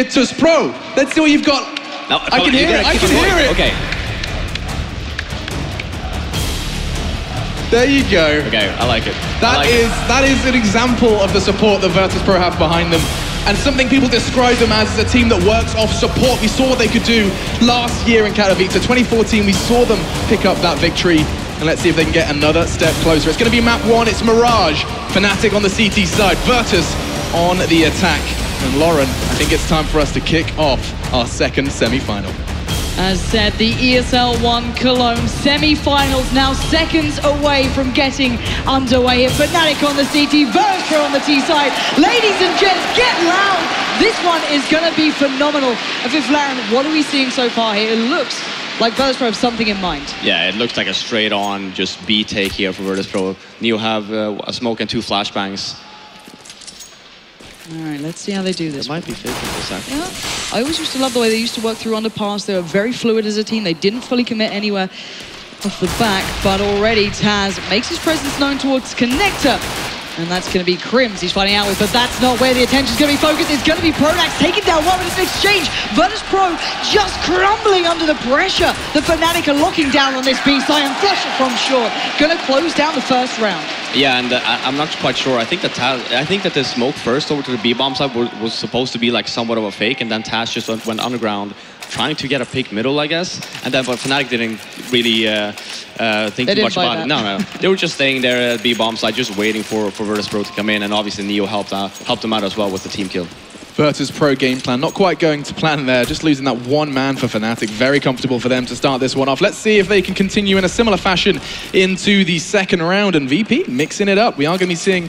Virtus.Pro. Let's see what you've got. No, I can hear it. I can hear it. Okay. There you go. Okay, I like it. That is an example of the support that Virtus.Pro have behind them. And something people describe them as a team that works off support. We saw what they could do last year in Katowice. 2014, we saw them pick up that victory. And let's see if they can get another step closer. It's going to be map 1. It's Mirage. fnatic on the CT side. Virtus on the attack. And Lauren, I think it's time for us to kick off our second semi-final. As said, the ESL 1 Cologne semi-finals now seconds away from getting underway. fnatic on the CT, Virtus.Pro on the T side. Ladies and gents, get loud! This one is going to be phenomenal. And Lauren, what are we seeing so far here? It looks like Virtus.Pro have something in mind. Yeah, it looks like a straight-on just B take here for Virtus.Pro. Neo have a smoke and 2 flashbangs. All right, let's see how they do this. It might be 50 for a second. Yeah, I always used to love the way they used to work through underpass. They were very fluid as a team. They didn't fully commit anywhere off the back, but already Taz makes his presence known towards Connector. And that's going to be Crims he's fighting out with, but that's not where the attention's going to be focused. It's going to be Pronax taking down one, but it's an exchange. Virtus.Pro just crumbling under the pressure. The fnatic are locking down on this B side, and Flusher from short going to close down the first round. Yeah, and I'm not quite sure. I think that the smoke first over to the B bomb side was supposed to be like somewhat of a fake, and then Taz just went underground, trying to get a pick middle, I guess. And then, but fnatic didn't really think too much about it. No, they were just staying there at B bomb side, just waiting for Virtus.Pro to come in, and obviously Neo helped them out as well with the team kill. Virtus.Pro game plan, not quite going to plan there, just losing that one man for fnatic. Very comfortable for them to start this one off. Let's see if they can continue in a similar fashion into the second round, and VP mixing it up. We are going to be seeing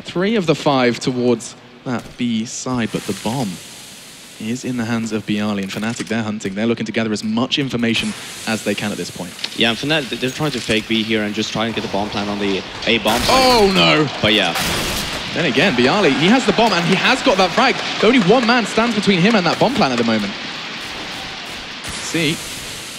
3 of the 5 towards that B side, but the bomb is in the hands of Bialy, and fnatic, they're hunting. They're looking to gather as much information as they can at this point. Yeah, and fnatic, they're trying to fake B here and just trying to get the bomb plant on the A bomb side. Oh no! But yeah. Then again, Bialy, he has the bomb and he has got that frag. Only one man stands between him and that bomb plant at the moment. Let's see,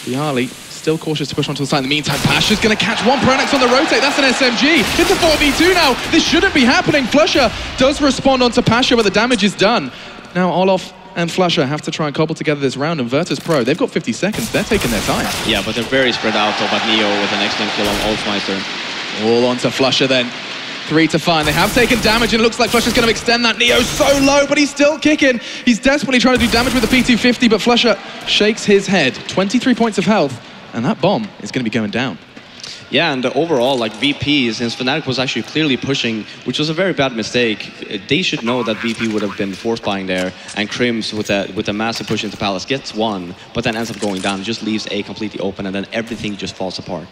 Bialy still cautious to push onto the side. In the meantime, Pasha's going to catch one. Pronax on the rotate. That's an SMG. It's a 4v2 now. This shouldn't be happening. Flusher does respond onto Pasha, but the damage is done. Now Olaf and Flusher have to try and cobble together this round, and Virtus.Pro, they've got 50 seconds. They're taking their time. Yeah, but they're very spread out. But Neo with an excellent kill on Olfmeister. All onto Flusher then. 3 to 5. They have taken damage, and it looks like Flusher's going to extend that. Neo's so low, but he's still kicking. He's desperately trying to do damage with the P250, but Flusher shakes his head. 23 points of health, and that bomb is going to be going down. Yeah, and overall, like VP, since fnatic was actually clearly pushing, which was a very bad mistake, they should know that VP would have been force buying there, and Crims with a massive push into Palace gets one, but then ends up going down, just leaves A completely open, and then everything just falls apart.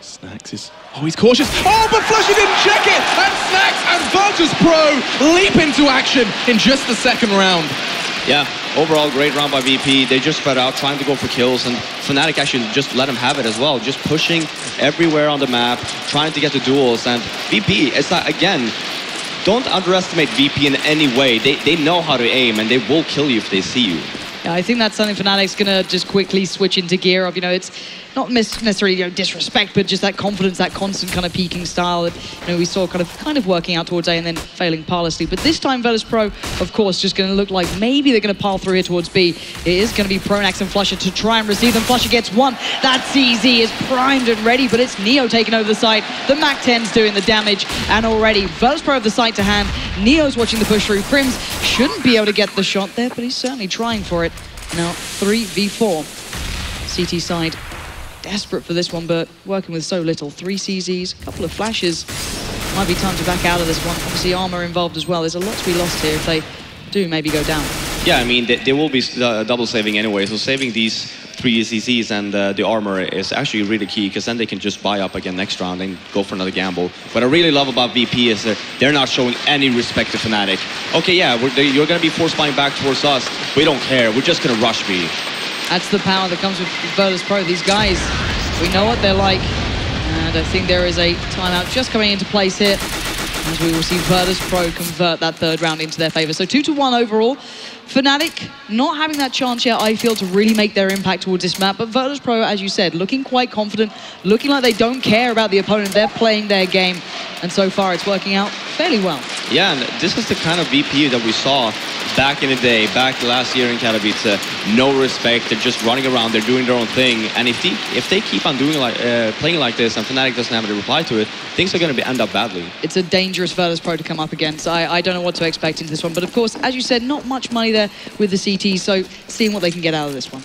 Snax is... Oh, he's cautious. Oh, but Flusher didn't check it! And Snax and Virtus.Pro leap into action in just the second round. Yeah, overall great round by VP. They just spread out, trying to go for kills, and fnatic actually just let him have it as well. Just pushing everywhere on the map, trying to get the duels, and VP, it's not, again, don't underestimate VP in any way. They know how to aim, and they will kill you if they see you. Yeah, I think that's something fnatic's going to just quickly switch into gear of, it's not necessarily disrespect, but just that confidence, that constant kind of peaking style that we saw kind of working out towards A and then failing parlously. But this time Virtus.Pro, of course, just going to look like maybe they're going to pile through here towards B. It is going to be Pronax and Flusher to try and receive them. Flusher gets one. That CZ is primed and ready, but it's Neo taking over the site. The Mac-10's doing the damage, and already Virtus.Pro have the site to hand. Neo's watching the push through. Crims shouldn't be able to get the shot there, but he's certainly trying for it. Now 3v4. CT side desperate for this one, but working with so little. 3 CZs, a couple of flashes. Might be time to back out of this one. Obviously armor involved as well. There's a lot to be lost here if they do maybe go down. Yeah, I mean, they will be double saving anyway, so saving these 3 CZs and the armor is actually really key, because then they can just buy up again next round and go for another gamble. What I really love about VP is that they're not showing any respect to fnatic. Okay, yeah, you're going to be force buying back towards us. We don't care. We're just going to rush B. That's the power that comes with Virtus.Pro. These guys, we know what they're like. And I think there is a timeout just coming into place here, as we will see Virtus.Pro convert that third round into their favor. So 2-1 overall. fnatic not having that chance yet, I feel, to really make their impact towards this map. But Virtus.Pro, as you said, looking quite confident, looking like they don't care about the opponent. They're playing their game. And so far, it's working out fairly well. Yeah, and this is the kind of VP that we saw back in the day, back last year in Katowice. No respect, they're just running around, they're doing their own thing. And if they keep on doing playing like this and Fnatic doesn't have a reply to it, things are going to end up badly. It's a dangerous Virtus.Pro to come up against. I don't know what to expect into this one. But of course, as you said, not much money there with the CT, so seeing what they can get out of this one.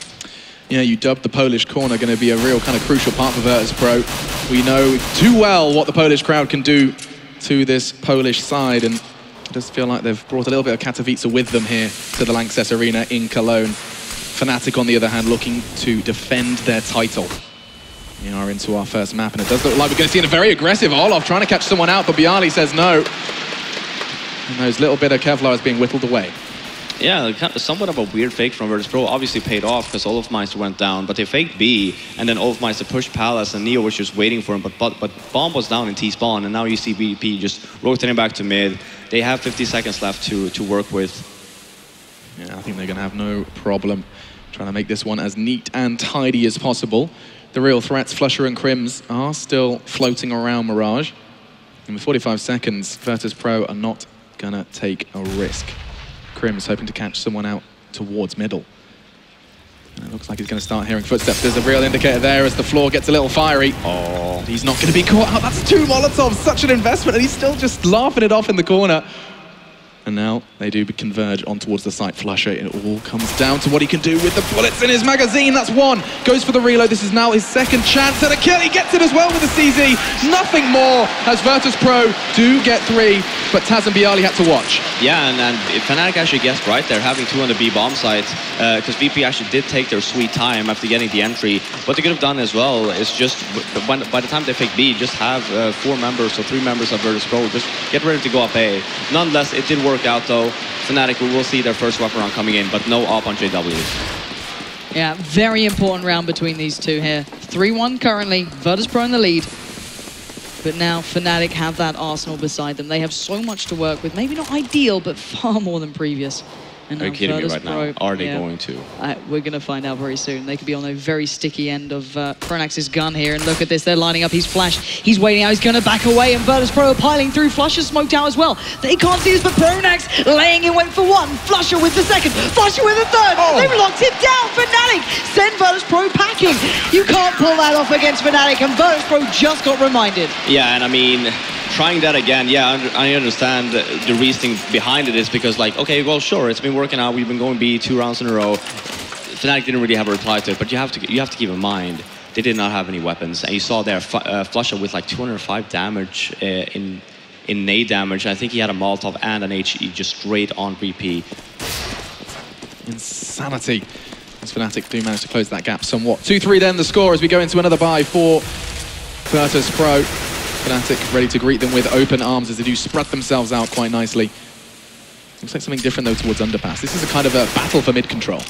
Yeah, you dubbed the Polish corner going to be a real kind of crucial part for Virtus.Pro. We know too well what the Polish crowd can do to this Polish side, and it does feel like they've brought a little bit of Katowice with them here to the Lanxess Arena in Cologne. Fnatic, on the other hand, looking to defend their title. We are into our first map, and it does look like we're going to see a very aggressive Olof trying to catch someone out, but Bialy says no. And those little bit of Kevlar is being whittled away. Yeah, somewhat of a weird fake from Virtus.Pro. Obviously paid off because Olofmeister went down, but they faked B, and then Olofmeister pushed Palace, and Neo was just waiting for him, but Bomb was down in T-spawn, and now you see VP just rotating back to mid. They have 50 seconds left to work with. Yeah, I think they're going to have no problem trying to make this one as neat and tidy as possible. The real threats, Flusher and Crims, are still floating around Mirage. And with 45 seconds, Virtus.Pro are not going to take a risk. Crims hoping to catch someone out towards middle. And it looks like he's going to start hearing footsteps. There's a real indicator there as the floor gets a little fiery. Oh, he's not going to be caught out. That's 2 Molotovs, such an investment, and he's still just laughing it off in the corner. And now they do converge on towards the site. Flusher, it all comes down to what he can do with the bullets in his magazine. That's 1. Goes for the reload. This is now his second chance at a kill. He gets it as well with the CZ. Nothing more as Virtus.Pro do get 3, but Taz and Bialy had to watch. Yeah, and Fnatic actually guessed right there, having 2 on the B bomb site, because VP actually did take their sweet time after getting the entry. What they could have done as well is just, by the time they fake B, just have 4 members or 3 members of Virtus.Pro just get ready to go up A. Nonetheless, it did work out though. Fnatic, we will see their first weapon round coming in, but no op on JW. Yeah, very important round between these two here. 3-1 currently, Virtus.Pro in the lead. But now Fnatic have that arsenal beside them. They have so much to work with. Maybe not ideal, but far more than previous. And are you kidding me right now? Are they going to? We're going to find out very soon. They could be on a very sticky end of Pronax's gun here. And look at this, they're lining up. He's flashed, he's waiting out, he's going to back away. And Virtus.Pro are piling through. Flusher's smoked out as well. They can't see this, but Pronax laying in wait for 1. Flusher with the second, Flusher with the third. Oh. They've locked it down. Fnatic send Virtus.Pro packing. You can't pull that off against Fnatic, and Virtus.Pro just got reminded. Yeah, and I mean, trying that again, yeah, I understand the reasoning behind it is because, like, okay, well, sure, it's been working out. We've been going B 2 rounds in a row. Fnatic didn't really have a reply to it, but you have to keep in mind they did not have any weapons, and you saw there Flusher with like 205 damage in nade damage. I think he had a Molotov and an HE just straight on VP. Insanity. As Fnatic do manage to close that gap somewhat. 2-3 then the score as we go into another bye for Virtus.Pro. Fnatic ready to greet them with open arms as they do spread themselves out quite nicely. Looks like something different though towards underpass. This is a kind of a battle for mid control.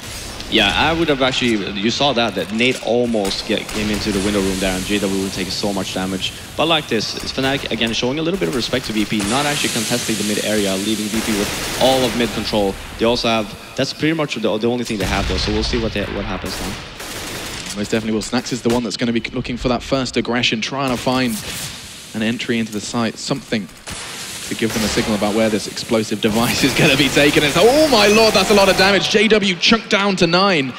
Yeah, I would have actually, you saw that Nate almost came into the window room there and JW would take so much damage. But like this, it's Fnatic again showing a little bit of respect to VP, not actually contesting the mid area, leaving VP with all of mid control. They also have, that's pretty much the only thing they have though, so we'll see what happens now. Most definitely will. Snax is the one that's going to be looking for that first aggression, trying to find an entry into the site, something to give them a signal about where this explosive device is going to be taken. It's, oh my lord, that's a lot of damage. JW chunked down to 9,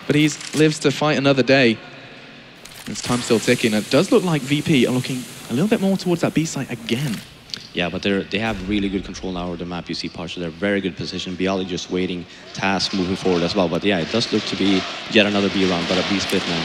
but he lives to fight another day. It's time still ticking. It does look like VP are looking a little bit more towards that B site again. Yeah, but they have really good control now over the map. You see Pasha, they're very good position. Bialy just waiting, Task moving forward as well. But yeah, it does look to be yet another B round, but a B split now.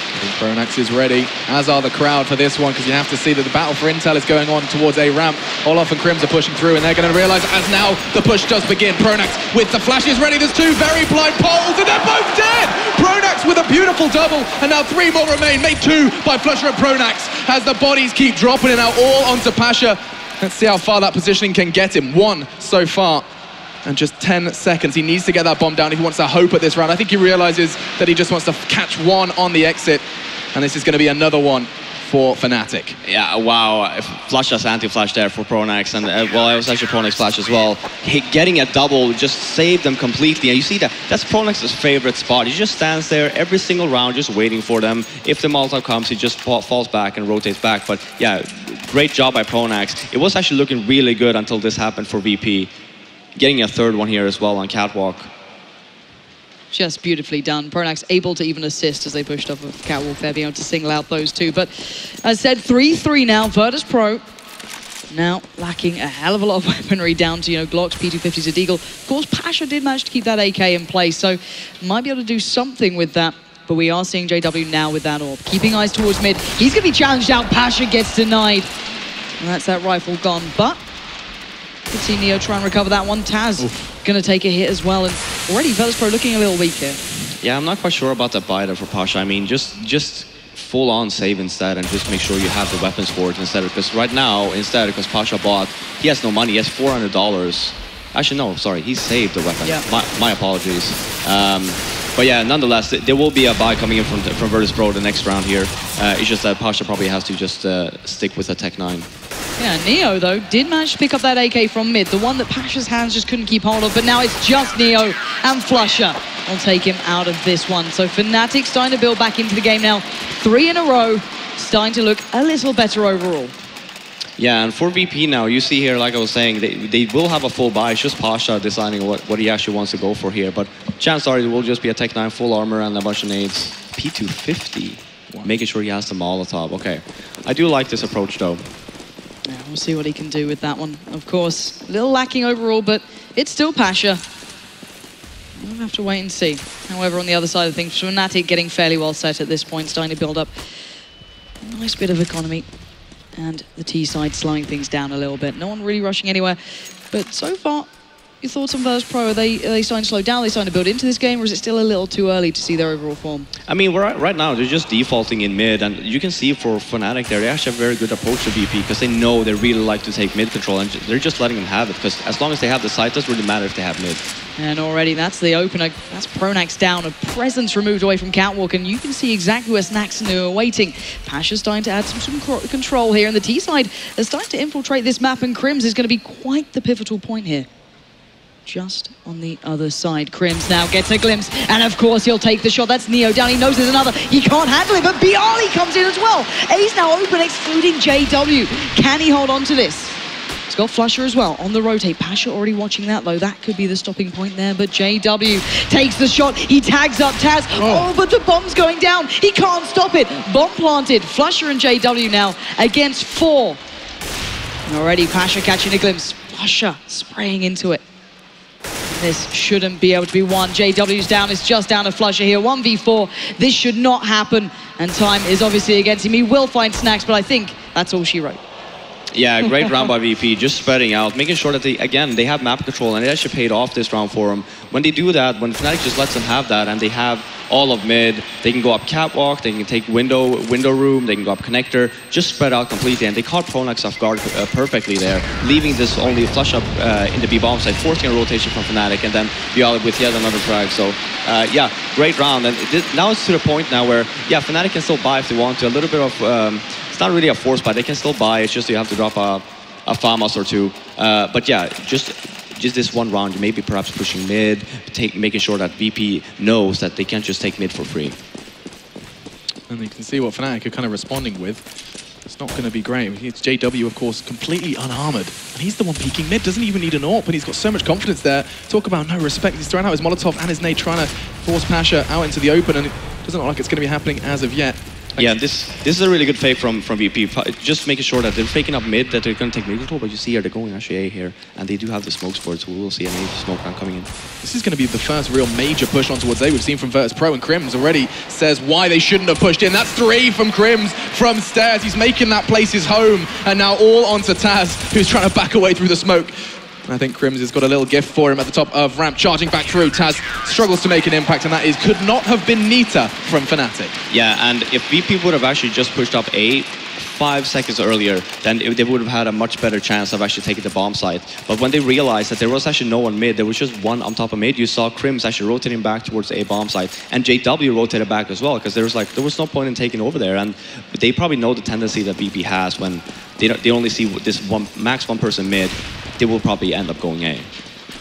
I think Pronax is ready, as are the crowd for this one, because you have to see that the battle for intel is going on towards A ramp. Olof and Crims are pushing through, and they're going to realize as now the push does begin. Pronax with the flashes ready. There's 2 very blind poles, and they're both dead! Pronax with a beautiful double, and now 3 more remain. Made 2 by Flusher and Pronax, as the bodies keep dropping it now all onto Pasha. Let's see how far that positioning can get him. 1 so far. And just 10 seconds. He needs to get that bomb down if he wants to hope at this round. I think he realizes that he just wants to catch 1 on the exit. And this is going to be another one for Fnatic. Yeah, wow. Flush us anti-flash there for Pronax, and well, it was actually Pronax flash as well. Getting a double just saved them completely. And you see that's Pronax's favorite spot. He just stands there every single round just waiting for them. If the Molotov comes, he just falls back and rotates back. But yeah, great job by Pronax. It was actually looking really good until this happened for VP. Getting a third one here as well on Catwalk. Just beautifully done. Pronax able to even assist as they pushed off of Catwalk there, being able to single out those two. But as I said, 3-3 now. Virtus.Pro now lacking a hell of a lot of weaponry down to, Glocks, P250s, a Deagle. Of course, Pasha did manage to keep that AK in place, so might be able to do something with that. But we are seeing JW now with that orb. Keeping eyes towards mid. He's going to be challenged out. Pasha gets denied. And that's that rifle gone. But could see Neo try and recover that one. Taz going to take a hit as well. And already Virtus.Pro looking a little weak here. Yeah, I'm not quite sure about that buy there for Pasha. I mean, just full on save instead and just make sure you have the weapons for it instead. Because right now, because Pasha bought, he has no money. He has $400. Actually, no, sorry. He saved the weapon. Yeah. My apologies. But yeah, nonetheless, there will be a buy coming in from Virtus.Pro the next round here. It's just that Pasha probably has to just stick with the Tech 9. Yeah, Neo, though, did manage to pick up that AK from mid, the one that Pasha's hands just couldn't keep hold of, but now it's just Neo and Flusher will take him out of this one. So Fnatic starting to build back into the game now. 3 in a row, starting to look a little better overall. Yeah, and for VP now, you see here, like I was saying, they will have a full buy. It's just Pasha deciding what he actually wants to go for here. But chances are it will just be a Tech 9 full armor and a bunch of nades. P250, making sure he has the Molotov. Okay, I do like this approach, though. Yeah, we'll see what he can do with that one. Of course, a little lacking overall, but it's still Pasha. We'll have to wait and see. However, on the other side of things, Fnatic getting fairly well set at this point, starting to build up a nice bit of economy. And the T side slowing things down a little bit. No one really rushing anywhere. But so far, your thoughts on Virtus.Pro? Are they starting to slow down? Are they starting to build into this game? Or is it still a little too early to see their overall form? I mean, right now, they're just defaulting in mid. And you can see for Fnatic there, they actually have a very good approach to VP because they know they really like to take mid control. And they're just letting them have it. Because as long as they have the site, it doesn't really matter if they have mid. And already that's the opener. That's Pronax down. A presence removed away from Catwalk. And you can see exactly where Snaxanu are waiting. Pasha's starting to add some control here. And the T side is starting to infiltrate this map. And Crims is going to be quite the pivotal point here. Just on the other side. Crims now gets a glimpse, and of course he'll take the shot. That's Neo down, he knows there's another. He can't handle it, but Bialy comes in as well. A's now open, excluding JW. Can he hold on to this? He's got Flusher as well on the rotate. Pasha already watching that though. That could be the stopping point there, but JW takes the shot. He tags up Taz. Oh, but the bomb's going down. He can't stop it. Bomb planted. Flusher and JW now against 4. And already Pasha catching a glimpse. Flusher spraying into it. This shouldn't be able to be won. JW's down, it's just down to Flusher here. 1v4, this should not happen. And time is obviously against him. He will find Snacks, but I think that's all she wrote. Yeah, great round by VP, just spreading out, making sure that they have map control, and it actually paid off this round for them. When they do that, when Fnatic just lets them have that, and they have all of mid, they can go up Catwalk, they can take window room, they can go up connector, just spread out completely, and they caught Pronax off guard perfectly there, leaving this only flush up in the B-bomb side, forcing a rotation from Fnatic, and then Bialy with yet another frag. So yeah, great round, and now it's to the point now where, yeah, Fnatic can still buy if they want to, a little bit of, it's not really a force buy, they can still buy, it's just you have to drop a FAMAS or two. But yeah, just this one round, you may be perhaps pushing mid, making sure that VP knows that they can't just take mid for free. And you can see what Fnatic are kind of responding with. It's not going to be great. It's JW, of course, completely unarmored. And he's the one peeking mid, doesn't even need an AWP, and he's got so much confidence there. Talk about no respect. He's throwing out his Molotov and his nade, trying to force Pasha out into the open, and it doesn't look like it's going to be happening as of yet. Yeah, this is a really good fake from VP. Just making sure that they're faking up mid, that they're going to take mid control, but you see here, they're going actually A here, and they do have the smokes for it, so we'll see a major smoke round coming in. This is going to be the first real major push on towards A we've seen from Virtus.Pro, and Crims already says why they shouldn't have pushed in. That's 3 from Crims from stairs. He's making that place his home, and now all onto Taz, who's trying to back away through the smoke. I think Crims has got a little gift for him at the top of ramp, charging back through. Taz struggles to make an impact, and that could not have been neater from Fnatic. Yeah, and if VP would have actually just pushed up A, 5 seconds earlier, then they would have had a much better chance of actually taking the bomb site. But when they realized that there was actually no one mid, there was just one on top of mid, you saw Crims actually rotating back towards a bomb site, and JW rotated back as well, because there was no point in taking over there, and they probably know the tendency that VP has when they only see this max one person mid, they will probably end up going A.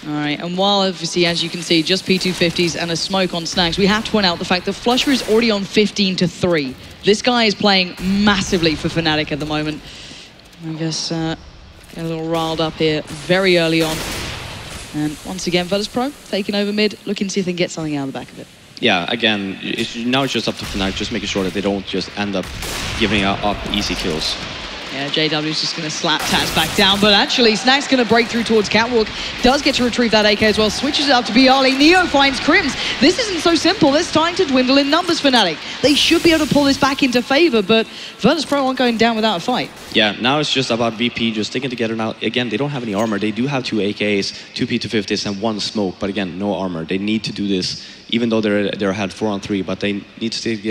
All right, and while obviously, as you can see, just P250s and a smoke on Snax, we have to point out the fact that flusha is already on 15-3. This guy is playing massively for Fnatic at the moment. I guess get a little riled up here very early on. And once again, Virtus.Pro taking over mid, looking to see if they can get something out of the back of it. Yeah, again, now it's just up to Fnatic, just making sure that they don't just end up giving up easy kills. Yeah, JW's just going to slap Taz back down, but actually, Snack's going to break through towards Catwalk. Does get to retrieve that AK as well, switches it up to Bialy. Neo finds Crims. This isn't so simple. They're starting to dwindle in numbers for Fnatic. They should be able to pull this back into favor, but Virtus.Pro aren't going down without a fight. Yeah, now it's just about VP just sticking together now. Again, they don't have any armor. They do have 2 AKs, 2 P250s, and 1 smoke, but again, no armor. They need to do this, even though they're ahead 4-on-3, but they need to stick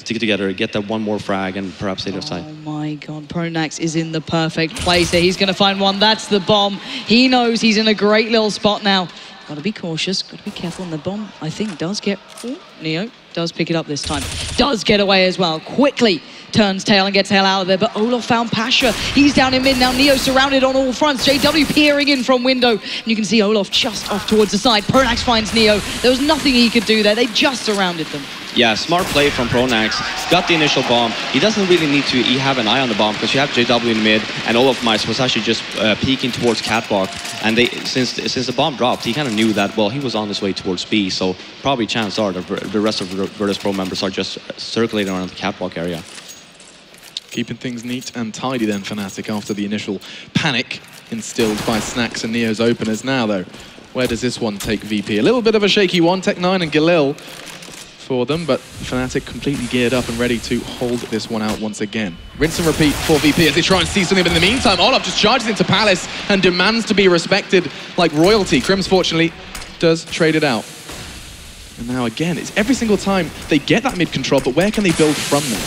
together, get that one more frag, and perhaps save their side. Oh my god, Pronax is in the perfect place here. He's going to find one. That's the bomb. He knows he's in a great little spot now. Got to be cautious, got to be careful, and the bomb, I think, does get... Ooh, Neo does pick it up this time. Does get away as well. Quickly turns tail and gets hell out of there, but Olof found Pasha. He's down in mid now. Neo surrounded on all fronts. JW peering in from window. And you can see Olof just off towards the side. Pronax finds Neo. There was nothing he could do there. They just surrounded them. Yeah, smart play from Pronax. Got the initial bomb. He doesn't really need to have an eye on the bomb because you have JW in mid, and Olof Mice was actually just peeking towards Catwalk. And since the bomb dropped, he kind of knew that, well, he was on his way towards B, so probably chances are that the rest of the Virtus.Pro members are just circulating around the Catwalk area. Keeping things neat and tidy then, Fnatic, after the initial panic instilled by Snax and Neo's openers. Now, though, where does this one take VP? A little bit of a shaky one, Tech9 and Galil for them, but Fnatic completely geared up and ready to hold this one out once again. Rinse and repeat for VP as they try and see something, but in the meantime, Olof just charges into Palace and demands to be respected like royalty. Crims, fortunately, does trade it out. And now again, it's every single time they get that mid control, but where can they build from them?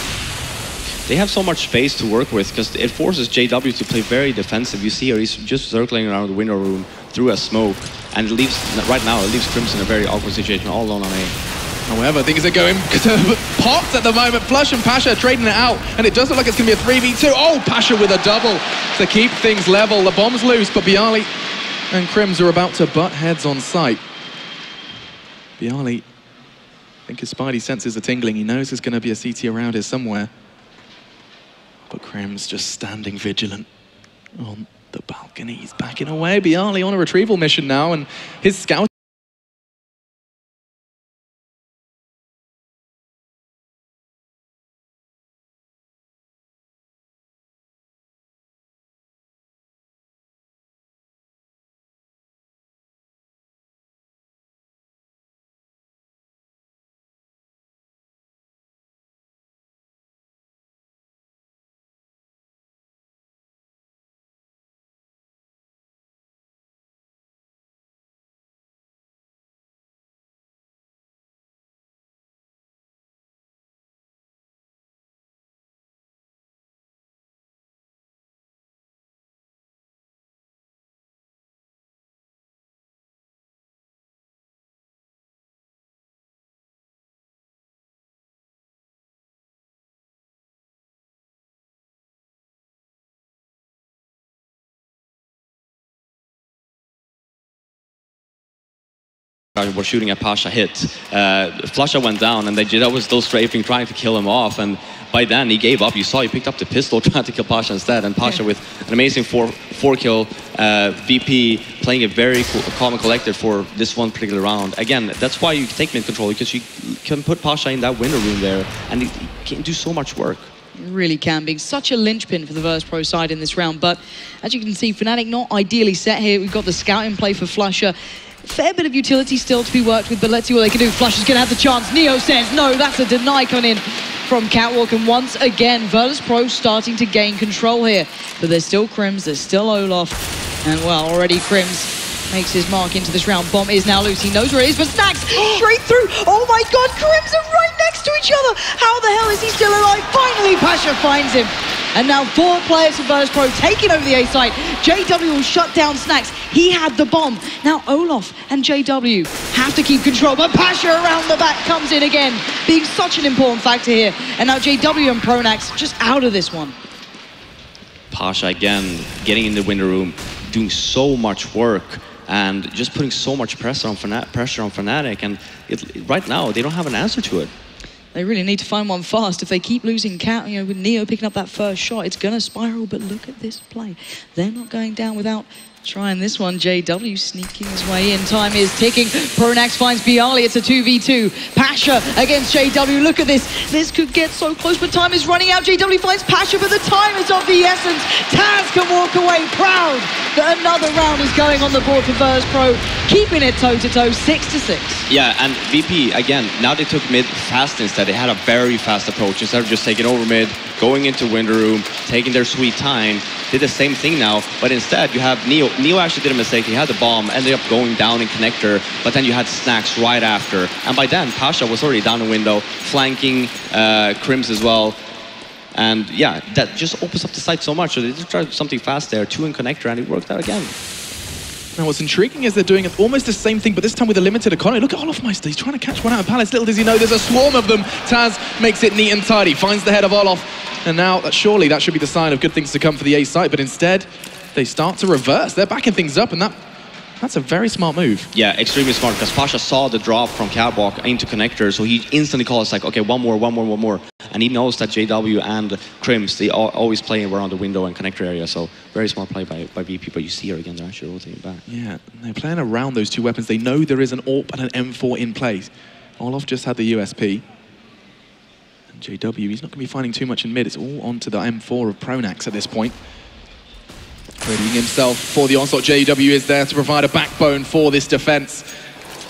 They have so much space to work with because it forces JW to play very defensive. You see here, he's just circling around the window room through a smoke, and it leaves, right now, it leaves Crims in a very awkward situation, all alone on A. However, things are going popped at the moment. Flush and Pasha trading it out, and it does look like it's going to be a 3v2. Oh, Pasha with a double to keep things level. The bomb's loose, but Bialy and Crims are about to butt heads on sight. Bialy, I think his spidey senses are tingling. He knows there's going to be a CT around here somewhere. But Crims just standing vigilant on the balcony. He's backing away. Bialy on a retrieval mission now, and his scout were shooting at Pasha hit. flusha went down, and that was still strafing, trying to kill him off, and by then he gave up. You saw he picked up the pistol, trying to kill Pasha instead, and Pasha with an amazing 4-kill. VP playing it very calm and collected for this one particular round. Again, that's why you take mid control, because you can put Pasha in that window room there, and he can do so much work. Really can be such a linchpin for the Virtus.Pro side in this round, but as you can see, Fnatic not ideally set here. We've got the scout in play for flusha. Fair bit of utility still to be worked with, but let's see what they can do. flusha's gonna have the chance. Neo says no. That's a deny coming in from Catwalk, and once again Virtus.Pro starting to gain control here, but there's still Crims, there's still Olof, and well, already Crims makes his mark into this round. Bomb is now loose. He knows where it is, but Snax straight through. Oh my god, Crims are right next to each other. How the hell is he still alive? Finally, Pasha finds him. And now 4 players from Virtus.Pro taking over the A site. JW will shut down Snacks. He had the bomb. Now Olaf and JW have to keep control, but Pasha around the back comes in again, being such an important factor here. And now JW and Pronax just out of this one. Pasha again, getting in the window room, doing so much work, and just putting so much pressure on Fnatic, and right now they don't have an answer to it. They really need to find one fast. If they keep losing count, you know, with Neo picking up that first shot, it's gonna spiral. But look at this play; they're not going down without trying this one. JW sneaking his way in. Time is ticking. Pronax finds Bialy. It's a 2v2. Pasha against JW. Look at this. This could get so close, but time is running out. JW finds Pasha, but the time is of the essence. Taz can walk away proud that another round is going on the board for Virtus.Pro, keeping it toe-to-toe, 6-6. Yeah, and VP, again, now they took mid fast instead. They had a very fast approach. Instead of just taking over mid, going into window room, taking their sweet time, did the same thing now, but instead you have Neo. Neo actually did a mistake. He had the bomb, ended up going down in connector, but then you had Snacks right after. And by then, Pasha was already down the window, flanking Crims as well. And yeah, that just opens up the site so much. So they just tried something fast there, 2 in connector, and it worked out again. Now what's intriguing is they're doing almost the same thing, but this time with a limited economy. Look at Olafmeister, he's trying to catch one out of Palace. Little does he know there's a swarm of them. Taz makes it neat and tidy, finds the head of Olaf. And now, surely that should be the sign of good things to come for the A site, but instead, they start to reverse. They're backing things up, and that's a very smart move. Yeah, extremely smart, because Pasha saw the drop from Catwalk into connector, so he instantly calls like, okay, one more. And he knows that JW and Crims, they always play around the window and connector area, so very smart play by VP, but you see her again, they're actually rotating back. Yeah, they're playing around those 2 weapons. They know there is an AWP and an M4 in place. Olaf just had the USP. And JW, he's not going to be finding too much in mid. It's all onto the M4 of Pronax at this point. Readying himself for the onslaught. JW is there to provide a backbone for this defense.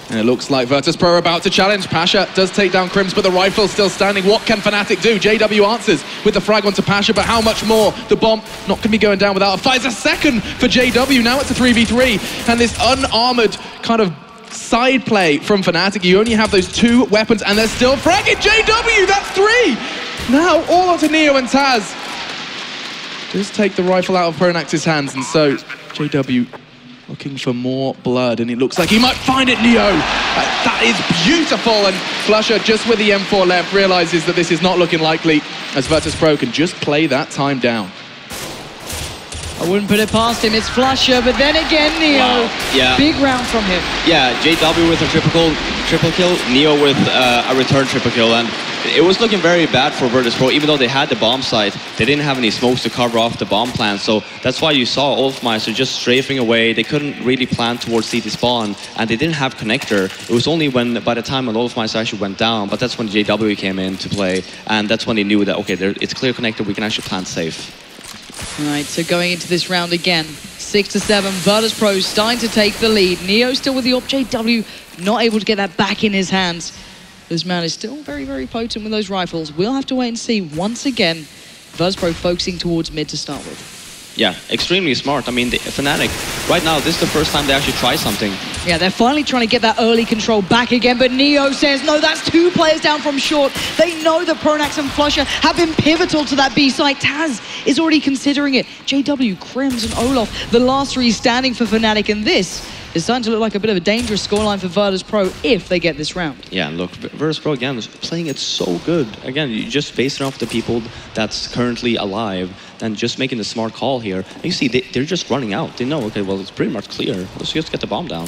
And it looks like Virtus.Pro are about to challenge. Pasha does take down Crims, but the rifle's still standing. What can fnatic do? JW answers with the frag onto Pasha, but how much more? The bomb not going to be going down without a fight. It's a second for JW. Now it's a 3v3. And this unarmored kind of side play from fnatic. You only have those 2 weapons, and they're still fragging JW. That's 3. Now all onto Neo and Taz. Just take the rifle out of Pronax's hands, and so JW looking for more blood, and it looks like he might find it, Neo. That is beautiful, and Flusher, just with the M4 left, realizes that this is not looking likely, as Virtus.Pro can just play that time down. I wouldn't put it past him, it's Flusher, but then again, Neo. Wow. Yeah. Big round from him. Yeah, JW with a triple kill, Neo with a return triple kill, and it was looking very bad for Virtus.Pro. Even though they had the bomb site, they didn't have any smokes to cover off the bomb plan, so that's why you saw Olafmeister just strafing away. They couldn't really plan towards CT spawn, and they didn't have connector. It was only by the time when Olafmeister actually went down, but that's when JW came in to play, and that's when they knew that, okay, it's clear connector, we can actually plan safe. Right, so going into this round again, 6-7, Virtus.Pro starting to take the lead. Neo still with the AWP, JW not able to get that back in his hands. This man is still very, very potent with those rifles. We'll have to wait and see. Once again, Virtus.Pro focusing towards mid to start with. Yeah, extremely smart. I mean, fnatic, right now, this is the first time they actually try something. Yeah, they're finally trying to get that early control back again, but Neo says, no, that's 2 players down from short. They know that Pronax and Flusher have been pivotal to that B site. Taz is already considering it. JW, Crims, and Olaf, the last 3 standing for fnatic, and this is starting to look like a bit of a dangerous scoreline for Virtus.Pro if they get this round. Yeah, and look, Virtus.Pro again is playing it so good. Again, you just base it off the people that's currently alive and just making the smart call here. And you see, they're just running out. They know, okay, well, it's pretty much clear. Let's just get the bomb down.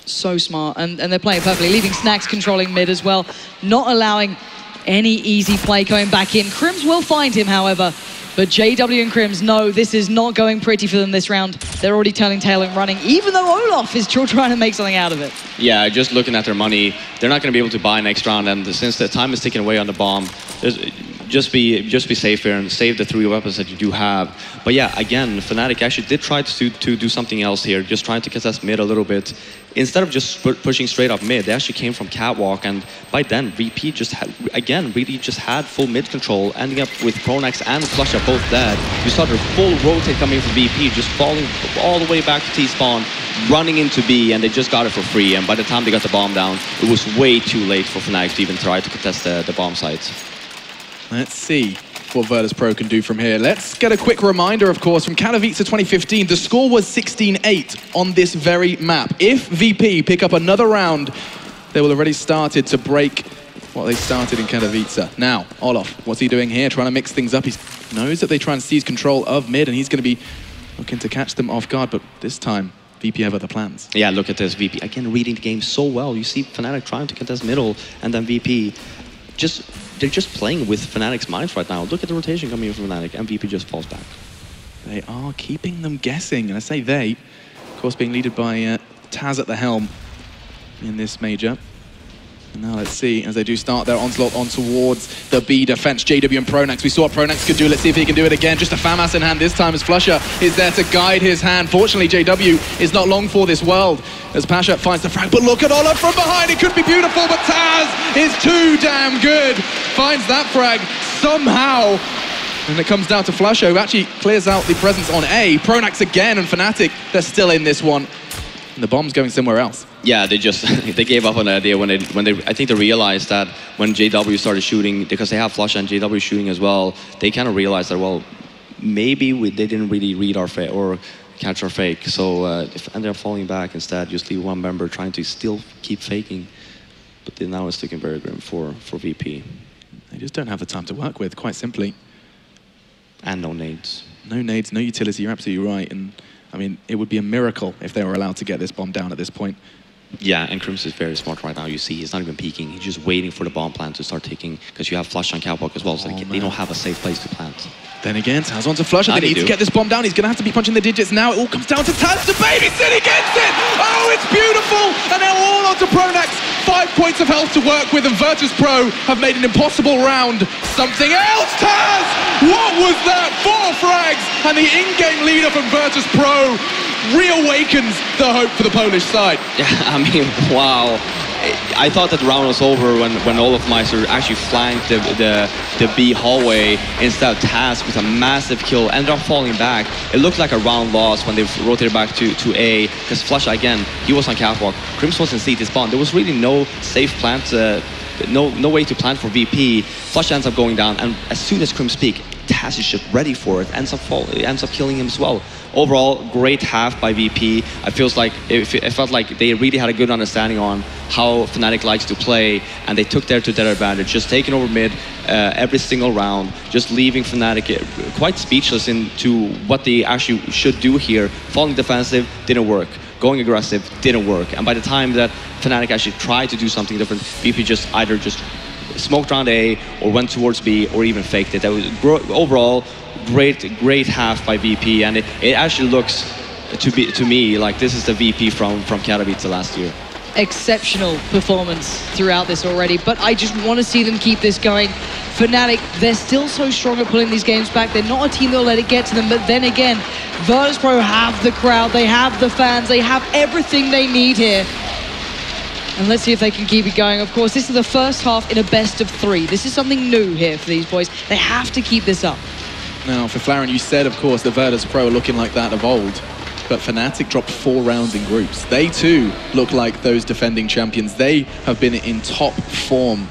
So smart, and they're playing perfectly, leaving Snacks controlling mid as well, not allowing any easy play coming back in. Crims will find him, however. But JW and Crims know this is not going pretty for them this round. They're already turning tail and running, even though Olaf is still trying to make something out of it. Yeah, just looking at their money, they're not going to be able to buy next round, and since the time is ticking away on the bomb, just be safe here and save the 3 weapons that you do have. But yeah, again, fnatic actually did try to do something else here, just trying to contest mid a little bit. Instead of just pushing straight up mid, they actually came from Catwalk, and by then, VP just had, again, really just had full mid control, ending up with Pronax and Flusher both dead. You saw their full rotate coming from VP, just falling all the way back to T-spawn, running into B, and they just got it for free, and by the time they got the bomb down, it was way too late for fnatic to even try to contest the bomb sites. Let's see what Virtus.Pro can do from here. Let's get a quick reminder, of course, from Katowice 2015. The score was 16-8 on this very map. If VP pick up another round, they will already started to break what they started in Katowice. Now, Olof, what's he doing here? Trying to mix things up. He knows that they try and seize control of mid, and he's going to be looking to catch them off guard, but this time, VP have other plans. Yeah, look at this, VP. Again, reading the game so well. You see Fnatic trying to contest middle, and then VP they're just playing with Fnatic's minds right now. Look at the rotation coming in from Fnatic, and VP just falls back. They are keeping them guessing, and I say they, of course, being led by Taz at the helm in this major. And now let's see, as they do start their onslaught on towards the B defense, JW and Pronax. We saw what Pronax could do. Let's see if he can do it again. Just a FAMAS in hand this time as Flusher is there to guide his hand. Fortunately, JW is not long for this world as Pasha finds the frag. But look at Olof from behind. It could be beautiful, but Taz is too damn good. Finds that frag somehow. And it comes down to Flusher, who actually clears out the presence on A. Pronax again, and Fnatic, they're still in this one. And the bomb's going somewhere else. Yeah, they just they gave up on the idea when they I think they realized that when JW started shooting, because they have Flush and JW shooting as well, they kind of realized that, well, maybe they didn't really read our fake or catch our fake. So and they're falling back instead, just leave one member trying to still keep faking. But now it's looking very grim for VP. They just don't have the time to work with, quite simply. And no nades. No nades, no utility, you're absolutely right. And I mean, it would be a miracle if they were allowed to get this bomb down at this point. Yeah, and Crims is very smart right now. You see, he's not even peeking. He's just waiting for the bomb plant to start ticking, because you have Flush on Catwalk as well, so they don't have a safe place to plant. Then again, Taz on to Flush, and they need to get this bomb down. He's going to have to be punching the digits now. It all comes down to Taz to babysit. He gets it! Oh, it's beautiful! And now all onto Pronax. 5 points of health to work with, and Virtus.Pro have made an impossible round. Something else, Taz! What was that? 4 frags! And the in-game leader from Virtus.Pro reawakens the hope for the Polish side. Yeah, I mean, wow. I thought that the round was over when Olaf Meister actually flanked the B hallway instead of Taz with a massive kill, ended up falling back. It looked like a round loss when they rotated back to A, because Flush, again, he was on Catwalk. Crims was in CT spawn. There was really no safe plant, no way to plant for VP. Flush ends up going down, and as soon as Crims peak, Taz is just ready for it, ends up killing him as well. Overall, great half by VP. It felt like they really had a good understanding on how Fnatic likes to play, and they took to their advantage, just taking over mid every single round, just leaving Fnatic quite speechless into what they actually should do here. Falling defensive didn't work. Going aggressive didn't work. And by the time that Fnatic actually tried to do something different, VP just either smoked around A or went towards B or even faked it. That was overall great half by VP, and it actually looks to me like this is the VP from Katowice last year. Exceptional performance throughout this already, but I just want to see them keep this going. Fnatic, they're still so strong at pulling these games back. They're not a team that'll let it get to them, but then again, Virtus.Pro have the crowd, they have the fans, they have everything they need here. And let's see if they can keep it going. Of course, this is the first half in a best of 3. This is something new here for these boys. They have to keep this up. Now, for Flaren, you said, of course, the Virtus.Pro are looking like that of old, but Fnatic dropped 4 rounds in groups. They, too, look like those defending champions. They have been in top form,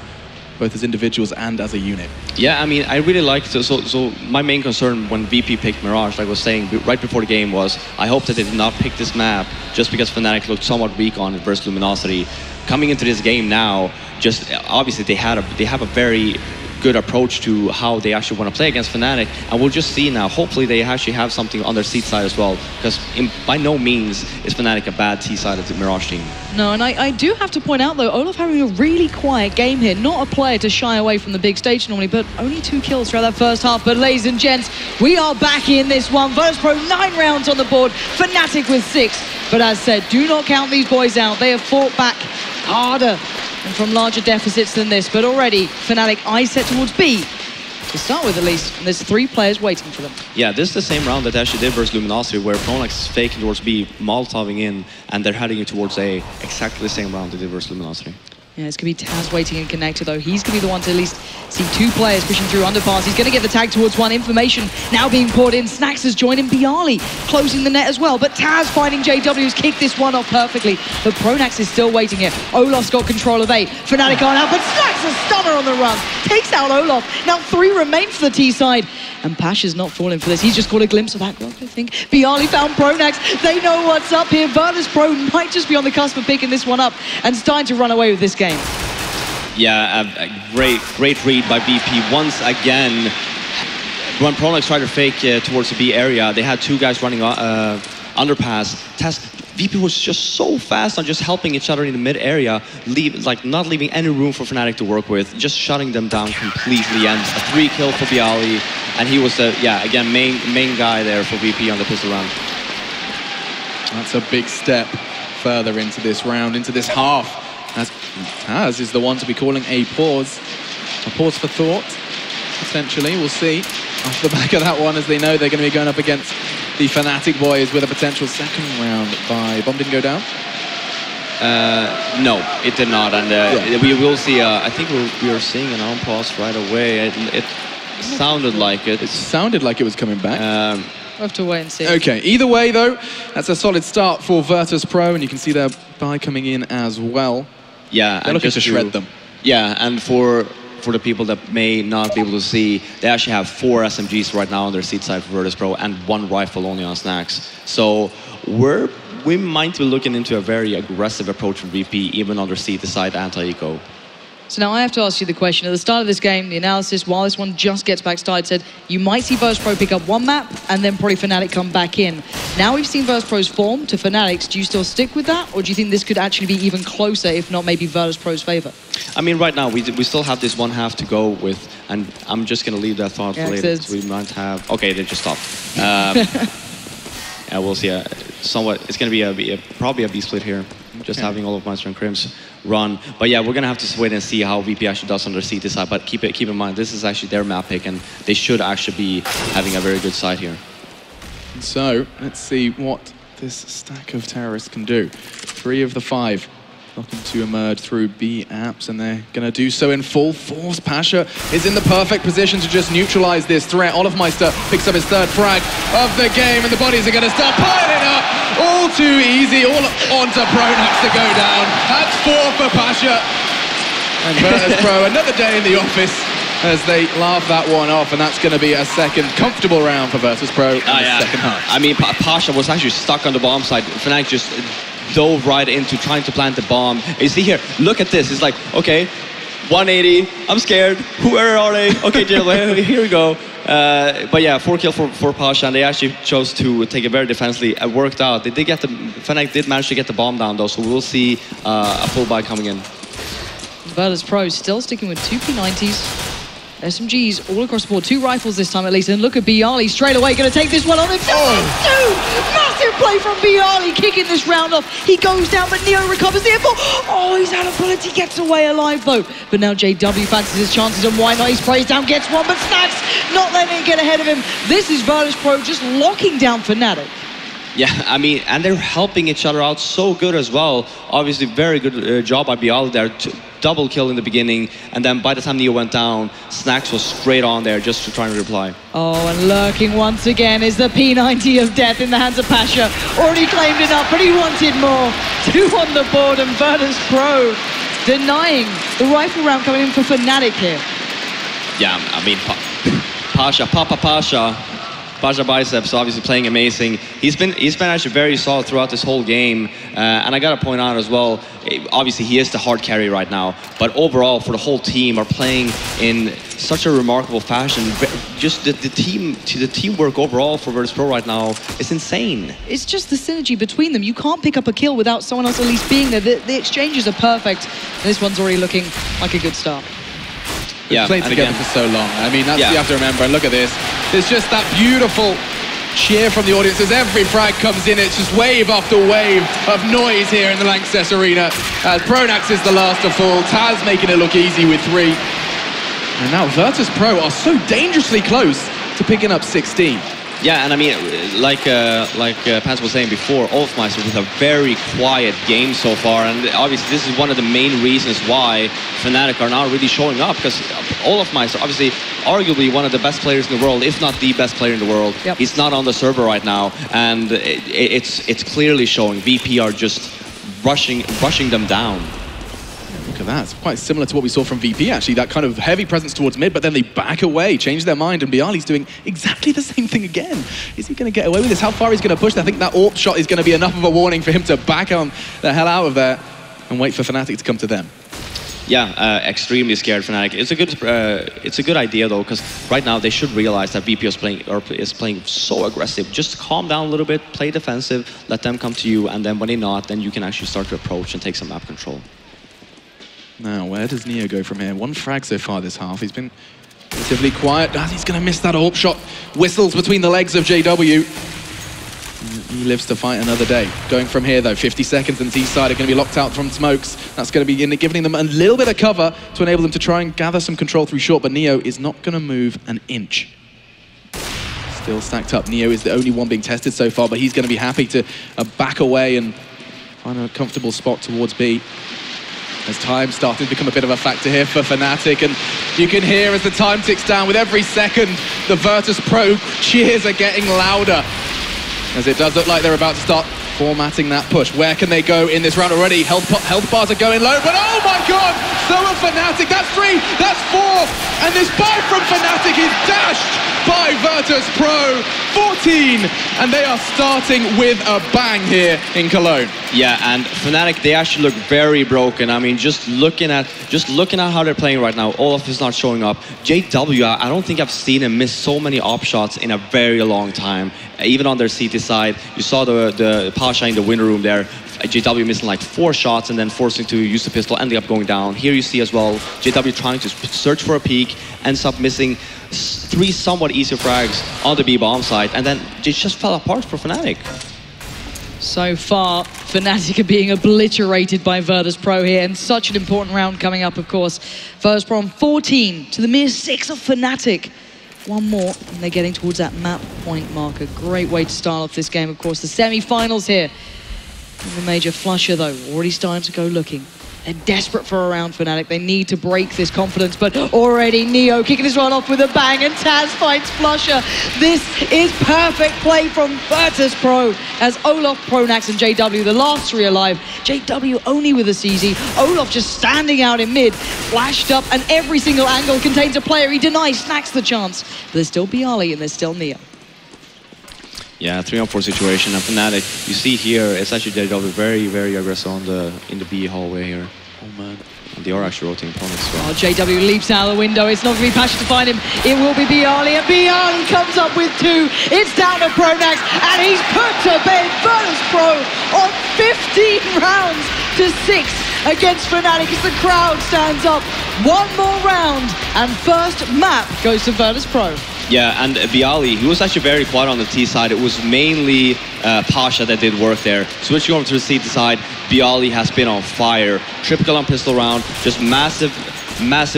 both as individuals and as a unit. Yeah, I mean, I really liked it. So my main concern when VP picked Mirage, like I was saying right before the game, was I hope that they did not pick this map just because Fnatic looked somewhat weak on it versus Luminosity. Coming into this game now, just obviously they have a very good approach to how they actually want to play against Fnatic, and we'll just see now. Hopefully they actually have something on their seat side as well, because by no means is Fnatic a bad T-sided Mirage team. No, and I do have to point out though, Olaf having a really quiet game here. Not a player to shy away from the big stage normally, but only 2 kills throughout that first half. But ladies and gents, we are back in this one. Virtus.Pro 9 rounds on the board, Fnatic with 6. But as said, do not count these boys out. They have fought back harder and from larger deficits than this, but already Fnatic eyes set towards B to start with, at least, and there's 3 players waiting for them. Yeah, this is the same round that they actually did versus Luminosity, where Pronax is faking towards B, Molotoving in, and they're heading towards A. Exactly the same round they did versus Luminosity. Yeah, it's going to be Taz waiting and connected, though. He's going to be the one to at least see two players pushing through underpass. He's going to get the tag towards one. Information now being poured in. Snax has joined in. Bialy closing the net as well. But Taz finding JW has kicked this one off perfectly. But Pronax is still waiting here. Olaf's got control of A. Fnatic aren't out, but Snax a stunner on the run. Takes out Olaf. Now 3 remain for the T side. And Pasha's not falling for this. He's just caught a glimpse of Aggro, I think. Bialy found Pronax. They know what's up here. Virtus.Pro might just be on the cusp of picking this one up and starting to run away with this game. Yeah, a great read by VP. Once again, when Pronax tried to fake towards the B area, they had 2 guys running underpass. VP was just so fast on just helping each other in the mid area, not leaving any room for Fnatic to work with, just shutting them down completely. And a 3 kill for Bialy, and he was the again main guy there for VP on the pistol round. That's a big step further into this round, into this half. As Taz is the one to be calling a pause for thought, potentially. We'll see off the back of that one, as they know they're going to be going up against the Fnatic boys with a potential second round by... Bomb didn't go down? No, it did not, and we will see, I think we are seeing an on pause right away. It sounded like it. It sounded like it was coming back. We'll have to wait and see. Okay, either way though, that's a solid start for Virtus.Pro, and you can see their buy coming in as well. Yeah, they're looking to shred them. Yeah, and for the people that may not be able to see, they actually have 4 SMGs right now on their seat side for Virtus.Pro and 1 rifle only on Snax. So we might be looking into a very aggressive approach from VP, even on their seat side anti-eco. So now I have to ask you the question. At the start of this game, the analysis, while this one just gets back started, said you might see Virtus.Pro pick up 1 map and then probably Fnatic come back in. Now we've seen Virtus.Pro's form to Fnatic's. Do you still stick with that? Or do you think this could actually be even closer, if not maybe Virtus.Pro's favor? I mean, right now, we still have this 1 half to go with, and I'm just going to leave that thought for later. We might have... Okay, they just stopped. Yeah, we'll see. Somewhat, it's going to be probably a B-split here. Just having all of Meister and Crims run. But yeah, we're going to have to wait and see how VP actually does on their CT side. But keep in mind, this is actually their map pick, and they should actually be having a very good side here. So, let's see what this stack of terrorists can do. 3 of the 5 looking to emerge through B apps, and they're going to do so in full force. Pasha is in the perfect position to just neutralize this threat. Olafmeister picks up his 3rd frag of the game, and the bodies are going to start piling up. All too easy, all onto Pronax to go down. That's 4 for Pasha. And Virtus.Pro, another day in the office as they laugh that one off, and that's going to be a second comfortable round for Virtus.Pro in the second half. I mean, Pasha was actually stuck on the bomb side. Fnatic just dove right into trying to plant the bomb. You see here, look at this. It's like, okay, 180, I'm scared. Where are they? Okay, here we go. But yeah, 4 kill for Pasha, and they actually chose to take it very defensively. It worked out. They did get Fnatic did manage to get the bomb down though, so we'll see a full buy coming in. Virtus.Pro still sticking with 2 P90s. SMGs all across the board. 2 rifles this time at least. And look at Bialy straight away going to take this one on himself. Massive play from Bialy, kicking this round off. He goes down, but Neo recovers the airport. Oh, he's out of bullets. He gets away alive though. But now JW fancies his chances, and why not? He sprays down, gets one, but Snax not letting it get ahead of him. This is Virtus.Pro just locking down Fnatic. Yeah, I mean, and they're helping each other out so good as well. Obviously, very good job by Bialy there. Double kill in the beginning, and then by the time Neo went down, Snax was straight on there just to try and reply. Oh, and lurking once again is the P90 of death in the hands of Pasha. Already claimed enough, but he wanted more. 2 on the board, and Virtus.Pro denying the rifle round coming in for Fnatic here. Yeah, I mean, Pasha Biceps obviously playing amazing. He's been actually very solid throughout this whole game, and I gotta point out as well, obviously he is the hard carry right now, but overall for the whole team are playing in such a remarkable fashion. Just the teamwork overall for Virtus.Pro right now is insane. It's just the synergy between them. You can't pick up a kill without someone else at least being there. The exchanges are perfect. This one's already looking like a good start. We've played together for so long. I mean, that's you have to remember. And look at this. There's just that beautiful cheer from the audience as every frag comes in. It's just wave after wave of noise here in the Lanxess Arena. As Pronax is the last to fall. Taz making it look easy with 3. And now Virtus.Pro are so dangerously close to picking up 16. Yeah, and I mean, like Pans was saying before, Olofmeister with a very quiet game so far, and obviously this is one of the main reasons why Fnatic are not really showing up, because Olofmeister, obviously, arguably one of the best players in the world, if not the best player in the world. Yep. He's not on the server right now, and it's clearly showing. VP are just rushing them down. Look at that. It's quite similar to what we saw from VP, actually. That kind of heavy presence towards mid, but then they back away, change their mind, and Bialy's doing exactly the same thing again. Is he going to get away with this? How far he's going to push? I think that AWP shot is going to be enough of a warning for him to back on the hell out of there and wait for Fnatic to come to them. Yeah, extremely scared Fnatic. It's a good idea though, because right now they should realize that VP is playing so aggressive. Just calm down a little bit, play defensive, let them come to you, and then when they're not, then you can actually start to approach and take some map control. Now, where does Neo go from here? One frag so far this half. He's been relatively quiet. He's going to miss that AWP shot. Whistles between the legs of JW. He lives to fight another day. Going from here, though, 50 seconds, and T-side are going to be locked out from smokes. That's going to be giving them a little bit of cover to enable them to try and gather some control through short, but Neo is not going to move an inch. Still stacked up. Neo is the only one being tested so far, but he's going to be happy to back away and find a comfortable spot towards B. As time starting to become a bit of a factor here for Fnatic, and you can hear as the time ticks down with every second, the Virtus.Pro cheers are getting louder, as it does look like they're about to start formatting that push. Where can they go in this round already? Health bars are going low, but oh my god, so are Fnatic. That's 3, that's 4, and this buy from Fnatic is dashed by Virtus.Pro. 14, and they are starting with a bang here in Cologne. Yeah, and Fnatic, they actually look very broken. I mean, just looking at how they're playing right now, Olof is not showing up. JW, I don't think I've seen him miss so many op shots in a very long time. Even on their CT side, you saw the Pasha in the winter room there. JW missing like 4 shots and then forcing to use the pistol, ending up going down. Here you see as well, JW trying to search for a peek, ends up missing 3 somewhat easier frags on the B bomb side, and then it just fell apart for Fnatic. So far, Fnatic are being obliterated by Virtus.Pro here, and such an important round coming up, of course. Virtus.Pro on 14 to the mere 6 of Fnatic. One more, and they're getting towards that map point marker. Great way to start off this game, of course. The semi-finals here. And the major flusher, though, already starting to go looking. They're desperate for a round, Fnatic. They need to break this confidence, but already Neo kicking this one off with a bang, and Taz finds flusher. This is perfect play from Virtus.Pro as Olof, Pronax, and JW, the last 3 alive. JW only with a CZ. Olof just standing out in mid, flashed up, and every single angle contains a player. He denies, snacks the chance. But there's still Bialy and there's still Neo. Yeah, 3-on-4 situation, and Fnatic, you see here, it's actually JW very, very aggressive in the B hallway here. Oh man. And they are actually rotating opponents. So. Oh, JW leaps out of the window. It's not going to be Pasha to find him. It will be Bialy, and Bialy comes up with 2. It's down to Pronax, and he's put to bed Virtus.Pro on 15 rounds to 6 against Fnatic as the crowd stands up. One more round, and first map goes to Virtus.Pro. Yeah, and Bialy, he was actually very quiet on the T side. It was mainly Pasha that did work there. Switching over to the CT side, Bialy has been on fire. Triple on pistol round, just massive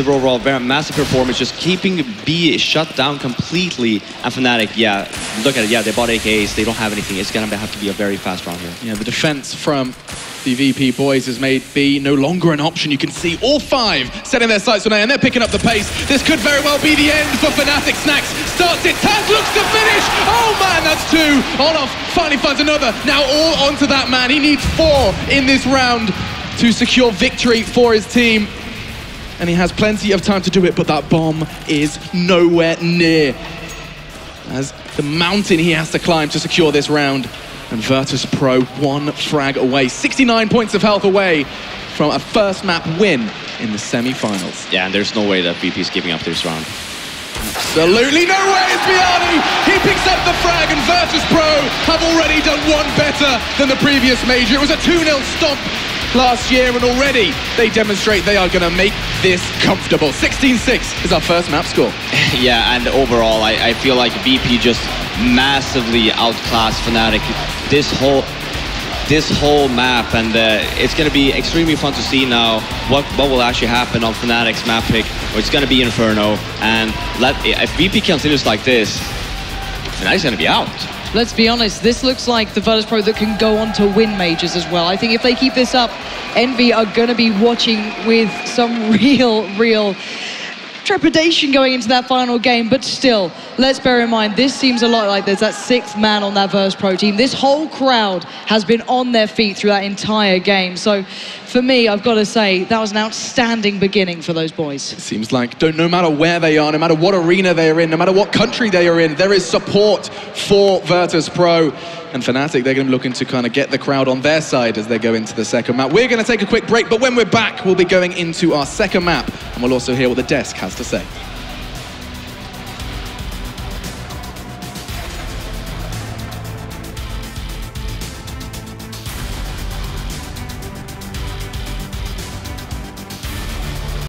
overall, very massive performance, just keeping B shut down completely. And Fnatic, yeah, look at it, yeah, they bought AKs, they don't have anything. It's gonna have to be a very fast round here. Yeah, the defense from the VP boys has made B no longer an option. You can see all 5 setting their sights on A, and they're picking up the pace. This could very well be the end for Fnatic. Snacks starts it, Taz looks to finish. Oh man, that's 2. Olof finally finds another. Now all onto that man. He needs 4 in this round to secure victory for his team. And he has plenty of time to do it, but that bomb is nowhere near. As the mountain he has to climb to secure this round. And Virtus.Pro 1 frag away, 69 points of health away from a first map win in the semi-finals. Yeah, and there's no way that VP is giving up this round. Absolutely no way, it's Bialy! He picks up the frag, and Virtus.Pro have already done one better than the previous major. It was a 2-0 stomp last year, and already they demonstrate they are going to make this comfortable. 16-6 is our first map score. Yeah, and overall, I feel like VP just massively outclassed Fnatic this whole map, and it's going to be extremely fun to see now what will actually happen on Fnatic's map pick. It's going to be Inferno, and if VP continues like this, Fnatic's going to be out. Let's be honest, this looks like the Virtus.Pro that can go on to win majors as well. I think if they keep this up, Envy are going to be watching with some real trepidation going into that final game. But still, let's bear in mind, this seems a lot like there's that 6th man on that Virtus.Pro team. This whole crowd has been on their feet through that entire game. So for me, I've got to say, that was an outstanding beginning for those boys. It seems like no matter where they are, no matter what arena they are in, no matter what country they are in, there is support for Virtus.Pro. And Fnatic, they're going to be looking to kind of get the crowd on their side as they go into the second map. We're going to take a quick break, but when we're back, we'll be going into our second map, and we'll also hear what the desk has to say.